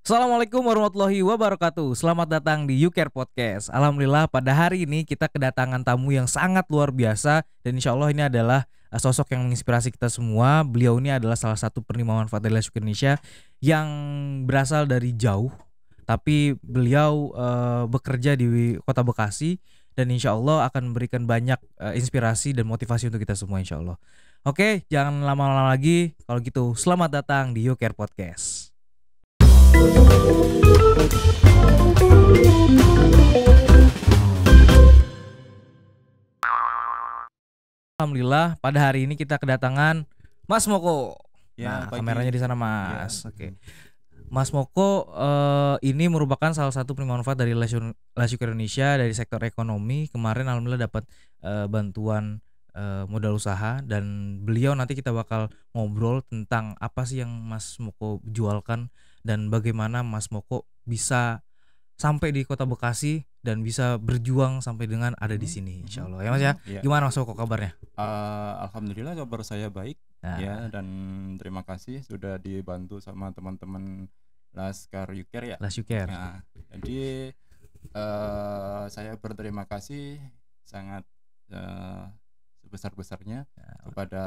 Assalamualaikum warahmatullahi wabarakatuh. Selamat datang di You Care Podcast. Alhamdulillah pada hari ini kita kedatangan tamu yang sangat luar biasa. Dan insya Allah ini adalah sosok yang menginspirasi kita semua. Beliau ini adalah salah satu penerima manfaat dari LES Indonesia yang berasal dari jauh. Tapi beliau bekerja di kota Bekasi. Dan insya Allah akan memberikan banyak inspirasi dan motivasi untuk kita semua insya Allah. Oke, jangan lama-lama lagi. Kalau gitu selamat datang di You Care Podcast. Alhamdulillah pada hari ini kita kedatangan Mas Moko. Ya, nah, kameranya di sana Mas. Ya. Oke. Mas Moko ini merupakan salah satu penerima manfaat dari LES Indonesia dari sektor ekonomi. Kemarin alhamdulillah dapat bantuan modal usaha dan beliau nanti kita bakal ngobrol tentang apa sih yang Mas Moko jualkan dan bagaimana Mas Moko bisa sampai di kota Bekasi dan bisa berjuang sampai dengan ada di sini insya Allah ya Mas ya. Gimana Mas Moko kabarnya? Alhamdulillah kabar saya baik ya, dan terima kasih sudah dibantu sama teman-teman Laskar You Care ya. Laskar You Care. Nah, jadi saya berterima kasih sangat sebesar-besarnya kepada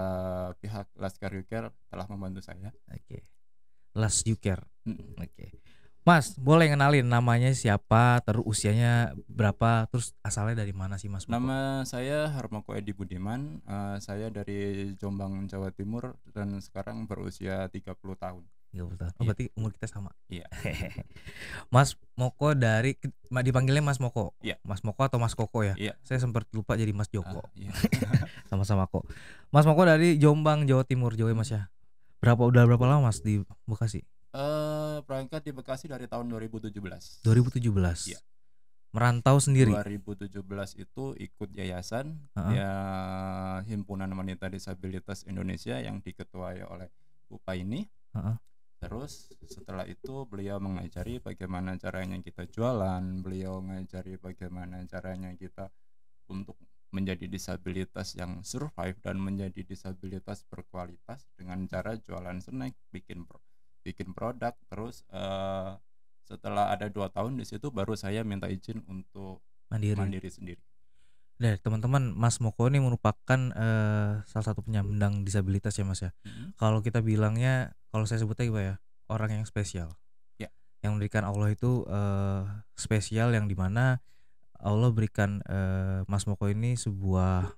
pihak Laskar You Care telah membantu saya. Oke. Laskar You Care. Oke. Mas, boleh kenalin namanya siapa, terus usianya berapa, terus asalnya dari mana sih Mas? Nama saya Harmoko Edi Budiman, saya dari Jombang, Jawa Timur dan sekarang berusia 30 tahun. 30 tahun. Oh, berarti umur kita sama. Iya. Mas Moko dari dipanggilnya Mas Moko. Iya. Mas Moko atau Mas Koko ya? Iya. Saya sempat lupa jadi Mas Joko. Iya. Sama-sama kok. Mas Moko dari Jombang, Jawa Timur, Jawa Mas ya. Udah berapa lama Mas di Bekasi? Berangkat di Bekasi dari tahun 2017. 2017. Iya. Merantau sendiri. 2017 itu ikut yayasan ya Himpunan Wanita Disabilitas Indonesia yang diketuai oleh Upaini. Terus setelah itu beliau mengajari bagaimana caranya kita jualan, beliau mengajari bagaimana caranya kita untuk menjadi disabilitas yang survive dan menjadi disabilitas berkualitas dengan cara jualan snack, bikin produk. Terus setelah ada 2 tahun di situ baru saya minta izin untuk mandiri sendiri. Nah, teman-teman, Mas Moko ini merupakan salah satu penyandang disabilitas ya Mas ya. Kalau kita bilangnya, kalau saya sebutnya apa ya, orang yang spesial. Ya. Yang memberikan Allah itu spesial, yang dimana Allah berikan Mas Moko ini sebuah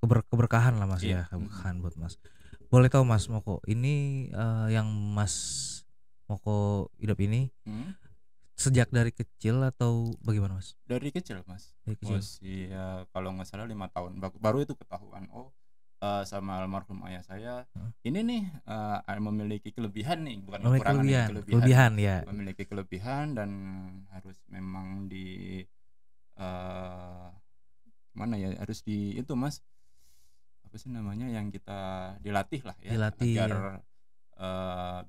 keberkahan lah Mas ya, keberkahan buat Mas. Boleh tahu Mas Moko ini yang Mas Moko hidup ini sejak dari kecil atau bagaimana Mas? Dari kecil Mas. Dari kecil. Usia kalau nggak salah 5 tahun baru itu ketahuan sama almarhum ayah saya ini nih memiliki kelebihan nih, bukan kekurangan nih, kelebihan ya. Memiliki kelebihan dan harus memang harus di itu Mas, apa sih namanya, yang kita dilatih lah ya, agar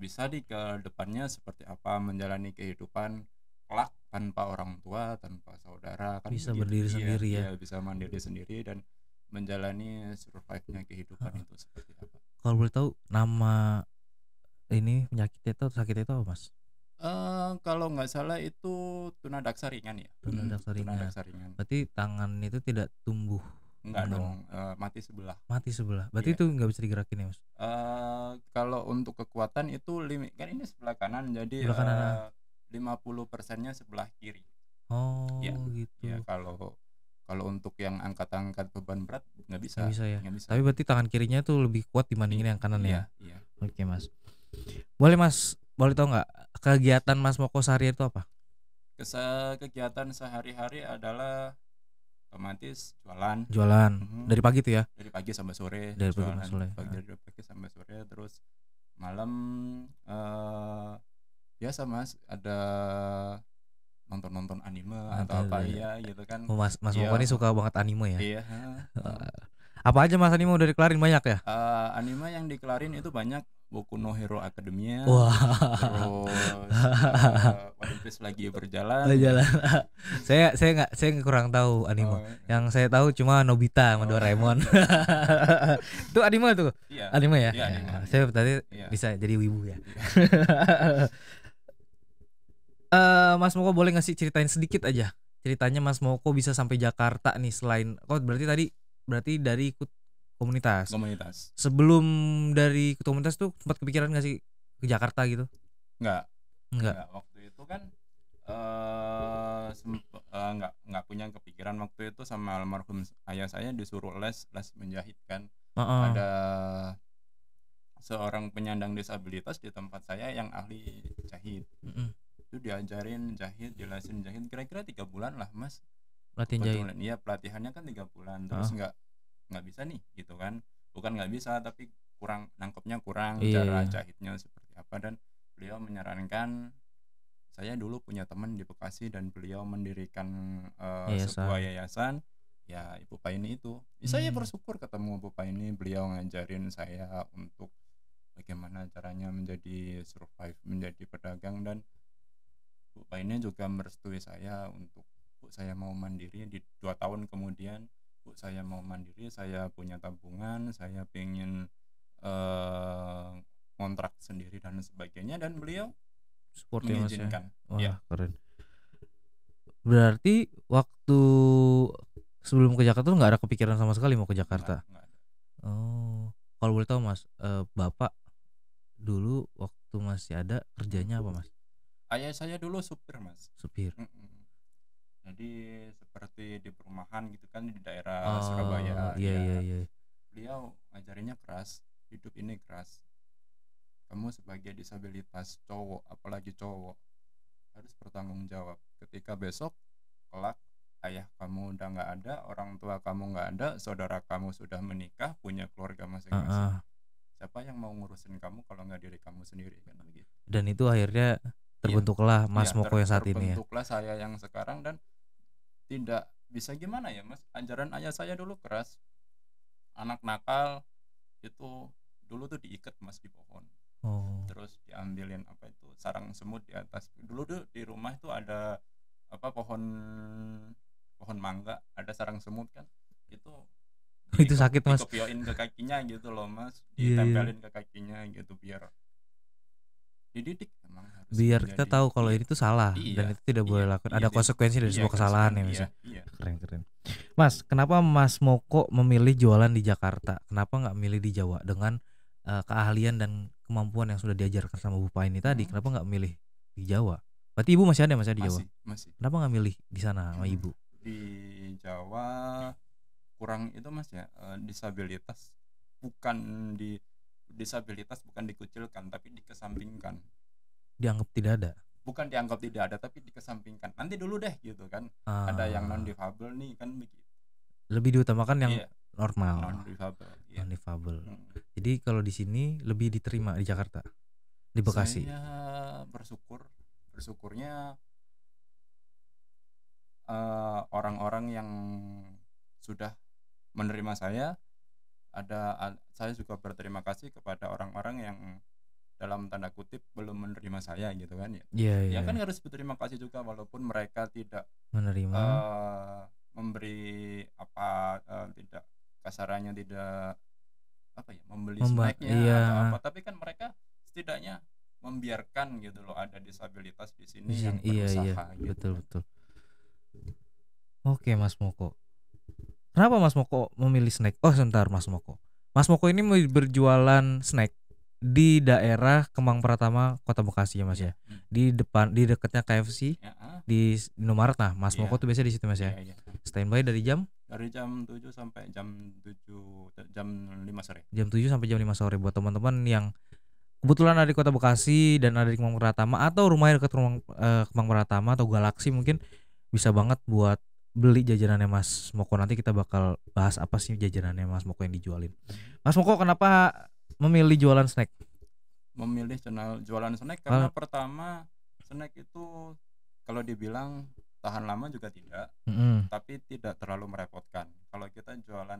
bisa di ke depannya seperti apa menjalani kehidupan kelak tanpa orang tua, tanpa saudara, kan bisa berdiri sendiri ya. Bisa mandiri sendiri dan menjalani survive-nya kehidupan itu seperti apa. Kalau boleh tahu nama ini penyakitnya itu, sakitnya itu apa Mas? Kalau nggak salah itu tunadaksa ringan ya. Tunadaksa ringan. Berarti tangan itu tidak tumbuh? Enggak dong, mati sebelah. Berarti itu nggak bisa digerakin ya Mas? Kalau untuk kekuatan itu kan ini sebelah kanan, jadi 50%-nya sebelah kiri. Oh ya, gitu ya. Kalau untuk yang angkat-angkat beban berat nggak bisa ya. Nggak bisa. Tapi berarti tangan kirinya tuh lebih kuat dibandingin yang kanan ya. Iya. Oke Mas. Boleh tahu nggak kegiatan Mas Moko sehari itu apa? Kegiatan sehari-hari adalah otomatis jualan. Dari pagi tuh ya? Dari pagi sampai sore. Dari pagi sampai sore. Terus malam biasa Mas, ada nonton anime atau apa ya gitu kan. Mas Moko ini suka banget anime ya? Iya. Apa aja Mas anime udah dikelarin banyak ya? Anime yang dikelarin itu banyak, Boku no Hero Academia. Wah. Terus One Piece lagi berjalan. Saya kurang tahu anime. Yang saya tahu cuma Nobita sama Doraemon. Itu anime tuh. Iya. Anime ya. Iya, anime. Saya tadi bisa jadi wibu ya. Mas Moko boleh ngasih ceritain sedikit aja ceritanya Mas Moko bisa sampai Jakarta nih, selain berarti dari ikut komunitas. Sebelum dari ikut komunitas tuh sempat kepikiran nggak sih ke Jakarta gitu? Enggak. Waktu itu kan nggak punya kepikiran. Waktu itu sama almarhum ayah saya disuruh les menjahit kan. Ada seorang penyandang disabilitas di tempat saya yang ahli jahit. Itu diajarin jahit, jelasin jahit kira-kira 3 bulan lah Mas. Latihan jahit. Iya, pelatihannya kan 3 bulan. Terus nggak bisa nih gitu kan. Bukan nggak bisa, tapi nangkepnya kurang cara jahitnya seperti apa. Dan beliau menyarankan, saya dulu punya teman di Bekasi dan beliau mendirikan sebuah yayasan ya, Ibu Paini itu. Saya bersyukur ketemu Bu Paini, beliau ngajarin saya untuk bagaimana caranya menjadi survive, menjadi pedagang. Dan Bu Paini juga merestui saya untuk saya mau mandiri. Di 2 tahun kemudian saya mau mandiri, saya punya tabungan, saya pengen kontrak sendiri dan sebagainya, dan beliau mengizinkan. Wah, keren. Berarti waktu sebelum ke Jakarta tuh nggak ada kepikiran sama sekali mau ke Jakarta? Nggak ada. Oh, kalau boleh tahu Mas, Bapak dulu waktu masih ada kerjanya apa Mas? Ayah saya dulu supir Mas. Supir. Jadi seperti di perumahan gitu kan, di daerah Surabaya. Iya. Beliau ngajarinnya keras, hidup ini keras. Kamu sebagai disabilitas cowok, apalagi cowok, harus bertanggung jawab. Ketika besok kelak ayah kamu udah nggak ada, orang tua kamu nggak ada, saudara kamu sudah menikah, punya keluarga masing-masing. Siapa yang mau ngurusin kamu kalau nggak diri kamu sendiri kan begitu. Dan itu akhirnya terbentuklah Mas Moko yang saat ini ya. Terbentuklah saya yang sekarang. Dan tidak bisa gimana ya Mas, ajaran ayah saya dulu keras. Anak nakal itu dulu tuh diikat Mas di pohon. Terus diambilin sarang semut di atas. Dulu tuh di rumah itu ada pohon mangga, ada sarang semut kan. Itu sakit Mas. Dikopioin ke kakinya gitu loh Mas, ditempelin ke kakinya gitu biar dididik memang harus. Biar kita tahu kalau ini tuh salah dan itu tidak boleh lakukan. Ada konsekuensi dari sebuah kesalahan ya Mas. Keren. Mas, kenapa Mas Moko memilih jualan di Jakarta? Kenapa nggak milih di Jawa dengan keahlian dan kemampuan yang sudah diajarkan sama Bu Paini tadi? Kenapa nggak milih di Jawa? Berarti Ibu masih ada di Jawa? Masih. Kenapa nggak milih di sana sama Ibu? Di Jawa kurang itu Mas ya, disabilitas bukan dikucilkan, tapi dikesampingkan. Dianggap tidak ada? Bukan dianggap tidak ada, tapi dikesampingkan. Nanti dulu deh gitu kan. Ada yang non difabel nih kan begitu. Lebih diutamakan yang normal. Non difabel. Jadi kalau di sini lebih diterima di Jakarta, di Bekasi. Saya bersyukurnya orang-orang yang sudah menerima saya. Saya juga berterima kasih kepada orang-orang yang dalam tanda kutip belum menerima saya gitu kan ya. Iya. Kan harus berterima kasih juga walaupun mereka tidak menerima, memberi tidak kasarannya, tidak membeli snacknya atau apa, tapi kan mereka setidaknya membiarkan gitu loh ada disabilitas di sini yang berusaha. Gitu. Betul. Oke Mas Moko, kenapa Mas Moko memilih snack? Sebentar Mas Moko ini berjualan snack di daerah Kemang Pratama, Kota Bekasi ya Mas ya. Di dekatnya KFC, di Indomaret. Nah, Mas Moko tuh biasanya di situ Mas ya. Standby dari jam 7 sampai jam 5 sore. Jam 7 sampai jam 5 sore buat teman-teman yang kebetulan ada di Kota Bekasi dan ada di Kemang Pratama atau rumahnya dekat Kemang Pratama atau Galaksi, mungkin bisa banget buat beli jajanannya Mas Moko. Nanti kita bakal bahas apa sih jajanannya Mas Moko yang dijualin. Mas Moko kenapa memilih jualan snack? Jualan snack karena pertama, snack itu kalau dibilang tahan lama juga tidak, tapi tidak terlalu merepotkan. Kalau kita jualan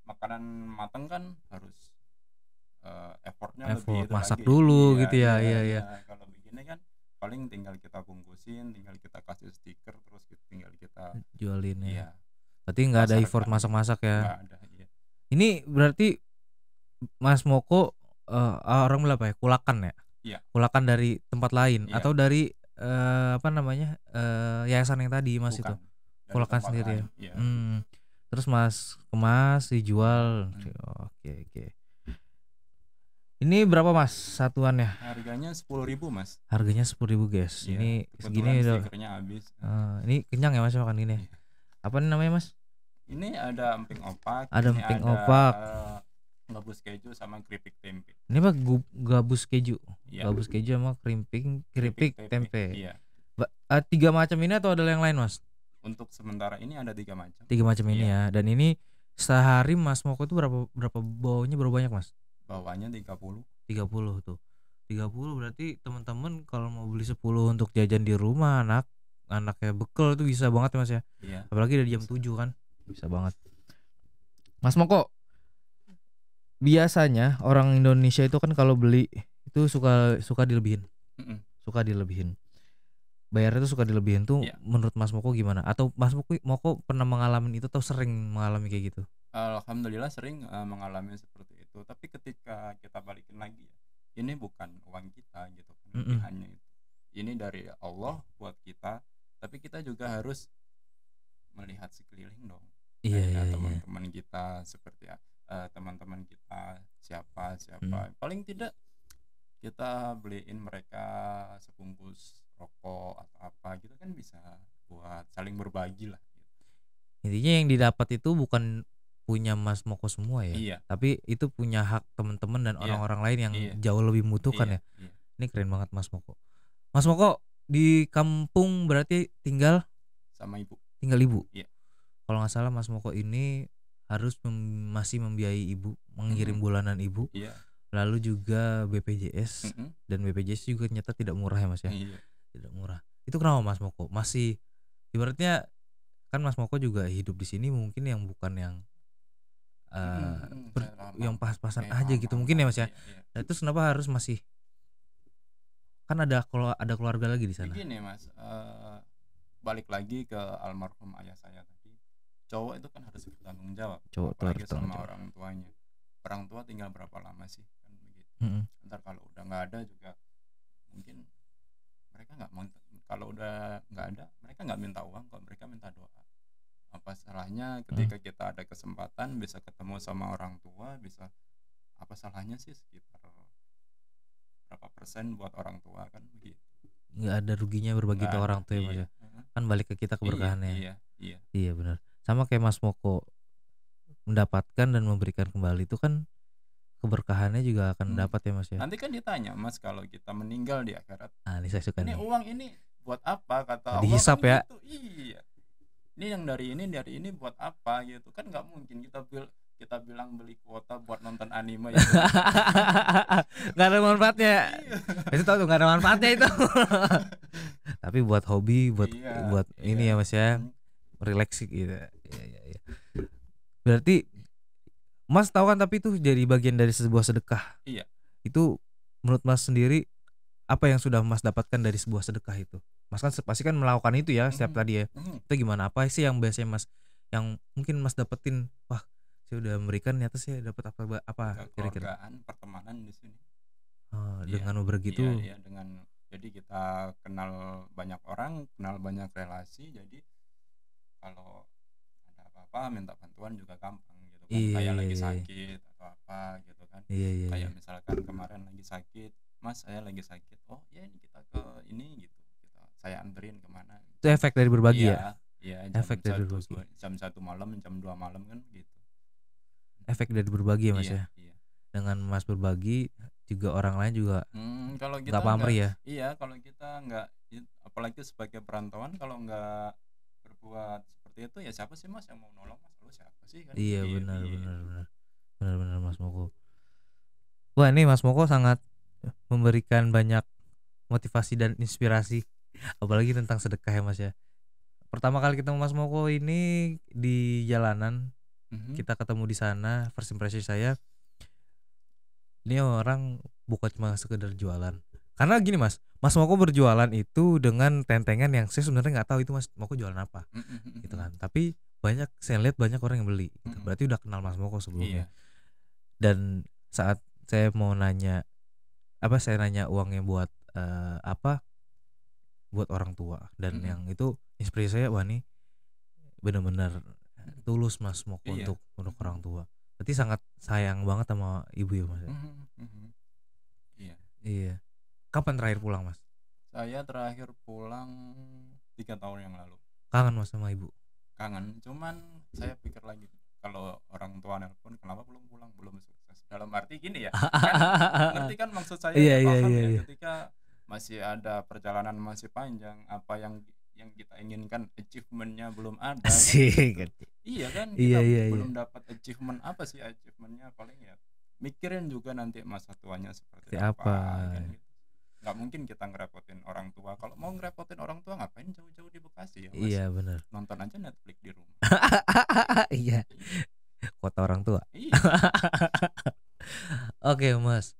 makanan matang kan harus effortnya lebih masak lagi. Dulu gitu ya. Iya. Kalau begini kan paling tinggal kita bungkusin, tinggal kita kasih stiker, terus tinggal kita jualin ya. Iya. Berarti nggak ada effort masak-masak ya. Nggak ada, iya. Ini berarti Mas Moko orang bilang apa ya, kulakan ya? Iya. Kulakan dari tempat lain Iya. atau dari yayasan yang tadi Mas? Bukan, itu kulakan sendiri ya. Iya. Terus Mas kemas dijual. Oke. Ini berapa Mas satuannya? Harganya 10.000 Mas. Harganya 10.000 guys. Iya, ini segini udah. Stikernya habis. Ini kenyang ya Mas makan ini. Iya. Apa namanya Mas? Ini ada emping opak. Ada emping opak. Gabus keju sama keripik tempe. Ini apa? Gabus keju. Iya. Gabus keju sama keripik tempe. Iya. 3 macam ini atau ada yang lain Mas? Untuk sementara ini ada 3 macam. 3 macam ini ya. Dan ini sehari Mas Moko itu berapa bawanya berapa banyak Mas? Bawahnya 30 tuh. 30 berarti teman-teman kalau mau beli 10 untuk jajan di rumah anaknya bekal itu bisa banget ya Mas ya. Iya. Apalagi dari jam 7 kan. Bisa banget. Mas Moko, biasanya orang Indonesia itu kan kalau beli itu suka dilebihin. Suka dilebihin. Bayarnya tuh suka dilebihin tuh. Iya. Menurut Mas Moko gimana? Atau Mas Moko pernah mengalami itu atau sering mengalami kayak gitu? Alhamdulillah sering mengalami seperti itu. Tapi ketika kita balikin lagi ya, ini bukan uang kita gitu kan, lebihannya itu. Ini dari Allah buat kita, tapi kita juga harus melihat sekeliling dong. Iya. Teman-teman kita seperti teman-teman kita siapa. Paling tidak kita beliin mereka sebungkus rokok atau apa gitu kan, bisa buat saling berbagi lah gitu. Intinya yang didapat itu bukan punya Mas Moko semua ya. Iya. Tapi itu punya hak teman-teman dan orang-orang lain yang jauh lebih membutuhkan ya. Iya. Ini keren banget Mas Moko. Mas Moko di kampung berarti tinggal sama ibu. Tinggal ibu. Iya. Kalau nggak salah Mas Moko ini harus masih membiayai ibu, mengirim bulanan ibu. Iya. Lalu juga BPJS dan BPJS juga ternyata tidak murah ya Mas ya. Iya. Tidak murah. Itu kenapa Mas Moko masih, ibaratnya kan Mas Moko juga hidup di sini mungkin yang bukan yang yang pas-pasan aja gitu mungkin ya Mas ya. Nah, terus kenapa harus masih, kan ada keluarga lagi di sana. Begini Mas, balik lagi ke almarhum ayah saya tadi, cowok itu kan harus bertanggung jawab, apalagi sama orang tuanya. Orang tua tinggal berapa lama sih kan begitu. Ntar kalau udah nggak ada juga mungkin mereka nggak mau, kalau udah nggak ada mereka nggak minta uang kok, mereka minta doa. Apa salahnya ketika kita ada kesempatan bisa ketemu sama orang tua, bisa, apa salahnya sih sekitar berapa persen buat orang tua kan begitu. Nggak ada ruginya berbagi ke orang tua ya Mas ya. Kan balik ke kita keberkahannya. Iya benar. Sama kayak Mas Moko mendapatkan dan memberikan kembali itu kan keberkahannya juga akan dapat ya Mas ya. Nanti kan ditanya Mas kalau kita meninggal di akhirat. Ini saya suka ini nih. Uang ini buat apa, kata Allah. Dihisap kan ya. Gitu. Iya. Ini yang dari ini buat apa gitu kan, nggak mungkin kita bilang beli kuota buat nonton anime ya. Nggak ada manfaatnya. Itu tahu tuh nggak ada manfaatnya itu. Tapi buat hobi, buat ini ya Mas ya, relax gitu. Iya. Berarti Mas tahu kan, tapi itu jadi bagian dari sebuah sedekah. Iya. Itu menurut Mas sendiri apa yang sudah Mas dapatkan dari sebuah sedekah itu? Mas kan pasti kan melakukan itu ya setiap tadi ya. Itu gimana? Apa sih yang biasanya Mas, yang mungkin Mas dapetin? Wah, saya udah memberikan, nyata saya dapat apa kira-kira? Kekeluargaan, pertemanan di sini. Dengan begitu. Iya, dengan jadi kita kenal banyak orang, kenal banyak relasi, jadi kalau ada apa-apa minta bantuan juga gampang gitu kan. Kayak lagi sakit atau apa gitu kan. Kayak misalkan kemarin lagi sakit, Mas saya lagi sakit. Oh ya, ini kita ke ini gitu. Saya anterin kemana. Itu efek dari berbagi ya? Iya, efek dari berbagi. Jam 1 malam, jam 2 malam kan gitu. Efek dari berbagi ya Mas ya? Iya. Dengan Mas berbagi juga orang lain juga kalau kita nggak pamrih ya? Iya, kalau kita nggak, apalagi sebagai perantauan, kalau nggak berbuat seperti itu ya siapa sih Mas yang mau nolong Mas? Lu siapa sih kan? Iya benar. Benar Mas Moko. Wah, ini Mas Moko sangat memberikan banyak motivasi dan inspirasi, apalagi tentang sedekah ya Mas ya. Pertama kali ketemu Mas Moko ini di jalanan, kita ketemu di sana, first impression saya, ini orang bukan cuma sekedar jualan. Karena gini Mas Moko berjualan itu dengan tentengan yang saya sebenarnya nggak tahu itu Mas Moko jualan apa, gitu kan. Tapi saya lihat banyak orang yang beli, gitu. Berarti udah kenal Mas Moko sebelumnya. Dan saat saya mau nanya saya nanya uangnya buat apa, buat orang tua, dan yang itu inspirasi saya, wah nih benar-benar tulus Mas Moko untuk orang tua. Berarti sangat sayang banget sama ibu ya Mas. Iya. Kapan terakhir pulang Mas? Saya terakhir pulang 3 tahun yang lalu. Kangen Mas sama ibu? Kangen, cuman saya pikir lagi, kalau orang tua nelpon kenapa belum pulang, belum sukses. Dalam arti gini ya, kan ngerti kan maksud saya? Paham ya, ketika masih ada perjalanan masih panjang, apa yang kita inginkan achievementnya belum ada. Asik. Kan, gitu. Iya kan, kita belum dapat achievement. Apa sih achievementnya? Paling ya mikirin juga nanti masa tuanya seperti apa kan, gitu. Nggak mungkin kita ngerepotin orang tua. Kalau mau ngerepotin orang tua ngapain jauh-jauh di Bekasi ya Mas? Iya benar. Nonton aja Netflix di rumah. Iya. Kota orang tua. Iya. Oke Mas,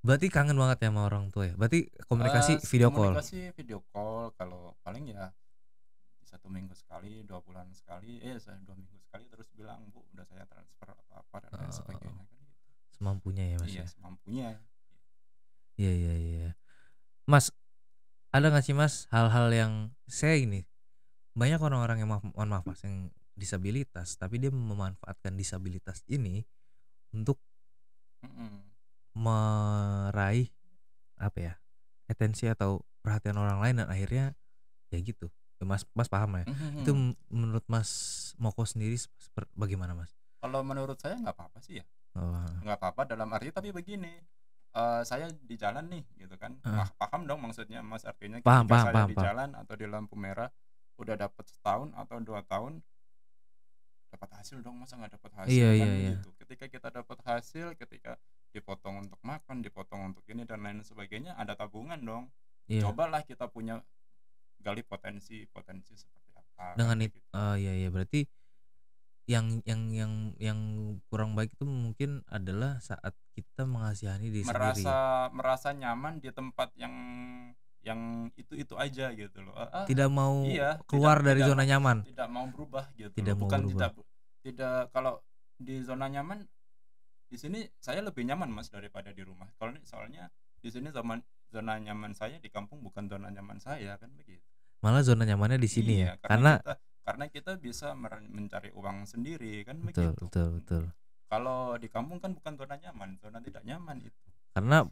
berarti kangen banget ya sama orang tua ya. Berarti komunikasi video call. Komunikasi video call kalau paling ya 1 minggu sekali, 2 bulan sekali, 2 minggu sekali, terus bilang Bu udah saya transfer apa dan lain sebagainya kan gitu. Semampunya ya Mas. Iya, semampunya. Iya. Mas, ada nggak sih Mas hal-hal yang saya ini, banyak orang-orang yang maaf Mas yang disabilitas tapi dia memanfaatkan disabilitas ini untuk meraih apa ya, atensi atau perhatian orang lain, dan akhirnya ya gitu ya, Mas paham ya? Itu menurut Mas Moko sendiri bagaimana Mas? Kalau menurut saya nggak apa-apa sih ya, nggak apa-apa dalam arti, tapi begini, saya di jalan nih gitu kan, paham dong maksudnya Mas, artinya ketika saya di jalan atau di lampu merah udah dapat setahun atau 2 tahun dapat hasil dong, masa nggak dapat hasil kan gitu. Ketika kita dapat hasil, ketika dipotong untuk makan, dipotong untuk ini dan lain sebagainya, ada tabungan dong. Cobalah kita punya gali potensi seperti apa dengan itu. Iya berarti yang kurang baik itu mungkin adalah saat kita mengasihani diri sendiri, merasa nyaman di tempat yang itu aja gitu loh. Tidak mau keluar dari zona nyaman, tidak mau berubah gitu. Tidak, kalau di zona nyaman di sini saya lebih nyaman Mas daripada di rumah. Kalau soalnya di sini zona nyaman saya di kampung bukan zona nyaman saya kan begitu. Malah zona nyamannya di sini ya. Karena kita bisa mencari uang sendiri kan betul, begitu. Betul. Kalau di kampung kan bukan zona nyaman, zona tidak nyaman itu. Karena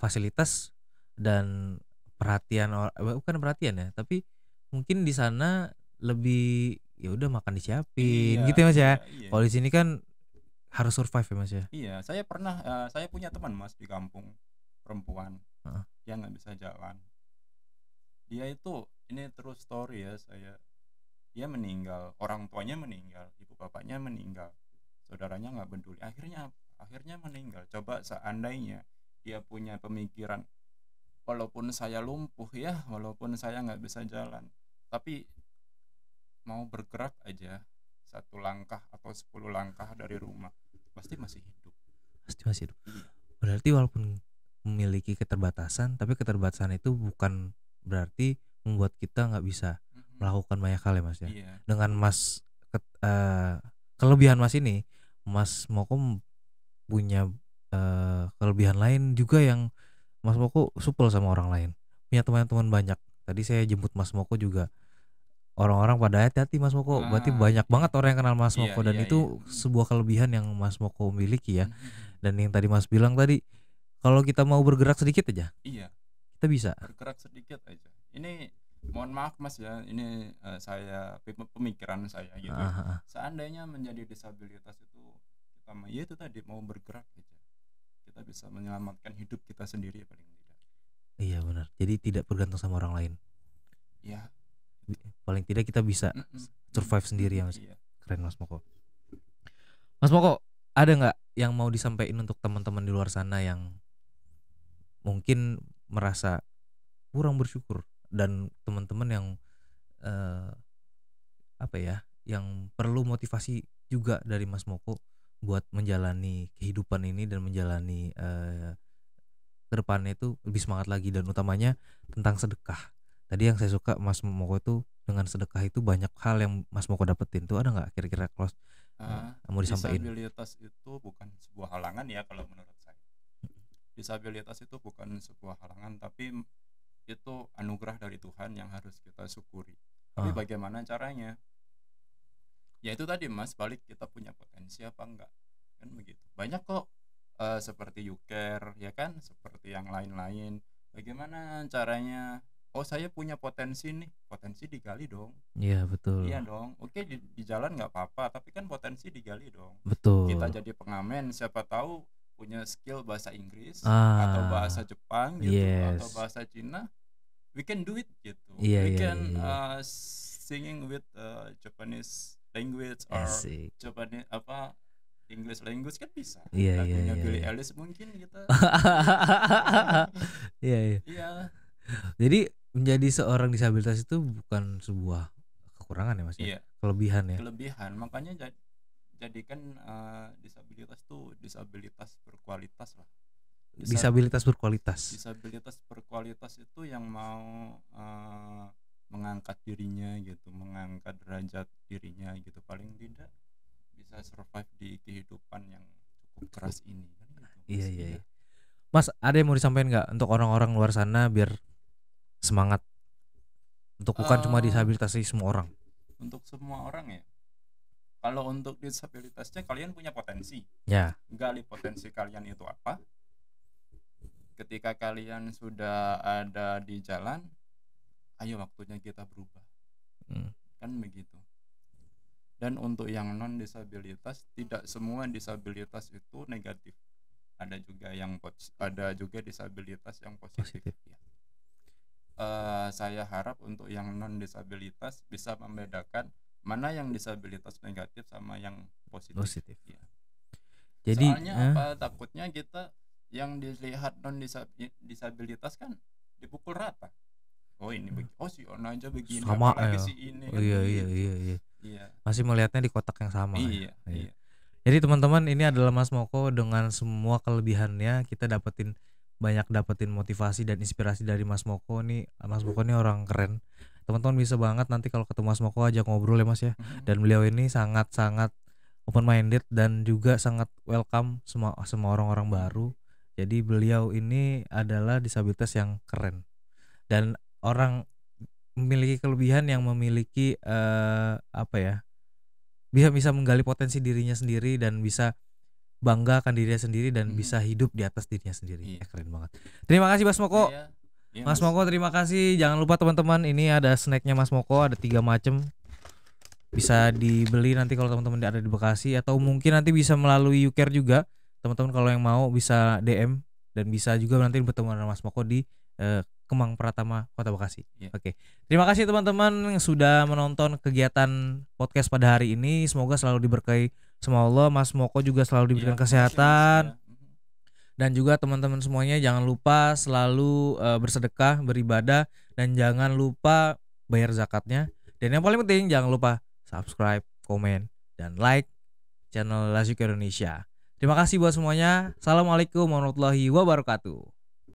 fasilitas dan bukan perhatian ya, tapi mungkin di sana lebih ya udah makan disiapin gitu ya Mas ya. Kalau di sini kan harus survive ya Mas ya. Iya, saya punya teman Mas di kampung, perempuan, dia nggak bisa jalan. Dia itu, ini true story ya, dia meninggal, orang tuanya meninggal, ibu bapaknya meninggal, saudaranya nggak peduli, akhirnya meninggal. Coba seandainya dia punya pemikiran, walaupun saya lumpuh ya, walaupun saya nggak bisa jalan, tapi mau bergerak aja 1 langkah atau 10 langkah dari rumah, pasti masih hidup. Iya. Berarti walaupun memiliki keterbatasan, tapi keterbatasan itu bukan berarti membuat kita nggak bisa melakukan banyak hal ya Mas ya. Dengan Mas kelebihan Mas ini, Mas Moko punya kelebihan lain juga yang Mas Moko supel sama orang lain, punya teman-teman banyak. Tadi saya jemput Mas Moko juga, orang-orang pada hati-hati Mas Moko, berarti banyak banget orang yang kenal Mas Moko, dan itu sebuah kelebihan yang Mas Moko miliki ya. Dan yang tadi Mas bilang tadi, kalau kita mau bergerak sedikit aja, kita bisa bergerak sedikit aja. Ini mohon maaf Mas ya, ini saya pemikiran saya gitu. Seandainya menjadi disabilitas itu kita itu tadi mau bergerak aja, kita bisa menyelamatkan hidup kita sendiri paling tidak. Iya benar. Jadi tidak bergantung sama orang lain. Iya. Paling tidak kita bisa survive sendiri ya Mas. Keren Mas Moko. Mas Moko, ada nggak yang mau disampaikan untuk teman-teman di luar sana yang mungkin merasa kurang bersyukur, dan teman-teman yang yang perlu motivasi juga dari Mas Moko buat menjalani kehidupan ini dan menjalani ke depannya itu lebih semangat lagi, dan utamanya tentang sedekah. Tadi yang saya suka Mas Moko itu dengan sedekah itu banyak hal yang Mas Moko dapetin tuh, ada nggak kira-kira close mau disampaikan? Disabilitas itu bukan sebuah halangan ya kalau menurut saya. Disabilitas itu bukan sebuah halangan, tapi itu anugerah dari Tuhan yang harus kita syukuri. Tapi bagaimana caranya? Ya itu tadi Mas, balik kita punya potensi apa enggak, kan begitu. Banyak kok seperti YouCare ya kan, seperti yang lain-lain. Bagaimana caranya? Oh saya punya potensi nih, potensi digali dong. Iya betul. Iya dong. Oke di jalan nggak apa-apa, tapi kan potensi digali dong. Betul. Kita jadi pengamen, siapa tahu punya skill bahasa Inggris atau bahasa Jepang gitu, atau bahasa Cina, we can do it gitu. We can singing with Japanese language or Japanese English language kan bisa. Lagunya Billie Eilish mungkin kita. Iya. Jadi menjadi seorang disabilitas itu bukan sebuah kekurangan ya Mas? Iya. Kelebihan ya. Kelebihan, makanya jadikan disabilitas tuh disabilitas berkualitas lah. Disabilitas berkualitas. Disabilitas berkualitas itu yang mau mengangkat dirinya gitu, mengangkat derajat dirinya gitu, paling tidak bisa survive di kehidupan yang cukup keras ini kan gitu. Iya. Mas, ada yang mau disampaikan nggak untuk orang-orang luar sana biar semangat? Untuk bukan cuma disabilitas sih, semua orang. Untuk semua orang ya. Kalau untuk disabilitasnya kalian punya potensi. Ya. Gali potensi kalian itu apa? Ketika kalian sudah ada di jalan, ayo waktunya kita berubah. Kan begitu. Dan untuk yang non disabilitas, tidak semua disabilitas itu negatif. Ada juga disabilitas yang positif. Ya. Saya harap untuk yang non disabilitas bisa membedakan mana yang disabilitas negatif sama yang positif. Ya. Jadi soalnya takutnya kita yang dilihat non disabilitas kan dipukul rata. Oh ini si Ona aja begini, sama apalagi si ini kan. Iya. Masih melihatnya di kotak yang sama. Iya. Jadi teman-teman, ini adalah Mas Moko dengan semua kelebihannya. Kita dapetin motivasi dan inspirasi dari Mas Moko nih. Mas Moko ini orang keren. Teman-teman bisa banget nanti kalau ketemu Mas Moko ajak ngobrol ya Mas ya. Dan beliau ini sangat-sangat open minded dan juga sangat welcome semua orang-orang baru. Jadi beliau ini adalah disabilitas yang keren. Dan orang memiliki kelebihan yang memiliki bisa menggali potensi dirinya sendiri dan bisa bangga akan dirinya sendiri dan bisa hidup di atas dirinya sendiri. Keren banget. Terima kasih Mas Moko. Mas Moko terima kasih. Jangan lupa teman-teman, ini ada snacknya Mas Moko, ada 3 macam. Bisa dibeli nanti kalau teman-teman ada di Bekasi, atau mungkin nanti bisa melalui YouCare juga. Teman-teman kalau yang mau bisa DM, dan bisa juga nanti bertemu dengan Mas Moko di Kemang Pratama, Kota Bekasi. Oke. Terima kasih teman-teman yang sudah menonton kegiatan podcast pada hari ini. Semoga selalu diberkahi sama Allah. Mas Moko juga selalu diberikan kesehatan. Dan juga teman-teman semuanya jangan lupa selalu bersedekah, beribadah, dan jangan lupa bayar zakatnya. Dan yang paling penting jangan lupa subscribe, komen, dan like channel Lasuk Indonesia. Terima kasih buat semuanya. Assalamualaikum warahmatullahi wabarakatuh.